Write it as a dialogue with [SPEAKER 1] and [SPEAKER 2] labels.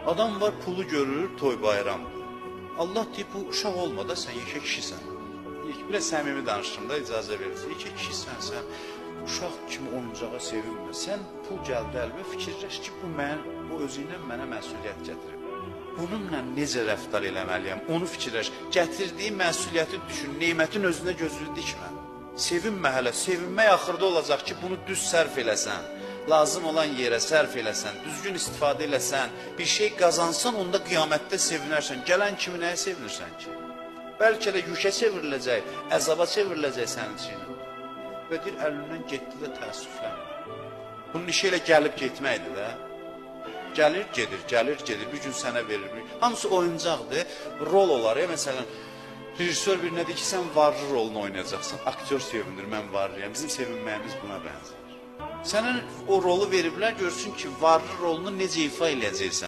[SPEAKER 1] Adam var, pulu görür, toy bayram. Allah deyib, bu uşaq olma da sən yekə kişisən. Biraz səmimi danışdım da, icazə verirsən. Yekə kişisən, sən uşaq kimi oyuncağa sevinmə. Sən pul gəldi əlbə, fikirləş ki, bu özündən mənə məsuliyyət gətirir. Bununla necə rəftar eləməliyəm, onu fikirləş. Gətirdiyi məsuliyyəti düşün, neymətin özünə gözünü dikmə. Sevinmə hələ, sevinmək axırda olacaq ki, bunu düz sərf eləsən. Lazım olan yerə sərf eləsən, düzgün istifadə eləsən, bir şey qazansan, onda qiyamətdə sevinərsən. Gələn kimi nəyə sevinirsən ki? Bəlkə də yükə çevriləcək, əzaba çevriləcək sənin için. Və deyir, əlindən getdi də təəssüflənmə. Bunun işi elə gəlib getməkdir də. Gəlir, gedir, gəlir, gedir, bir gün sənə verir. Hamısı oyuncaqdır, rol olar. Məsələn, rejissor birinə deyir ki, sən varlı rolunu oynayacaqsan. Aktyor sevindir, mən varlıyam. Bizim sevinməyimiz buna bənzər. Sənə o rolu veriblər, görsün ki, varlı rolunu necə ifa eləyəcəksən.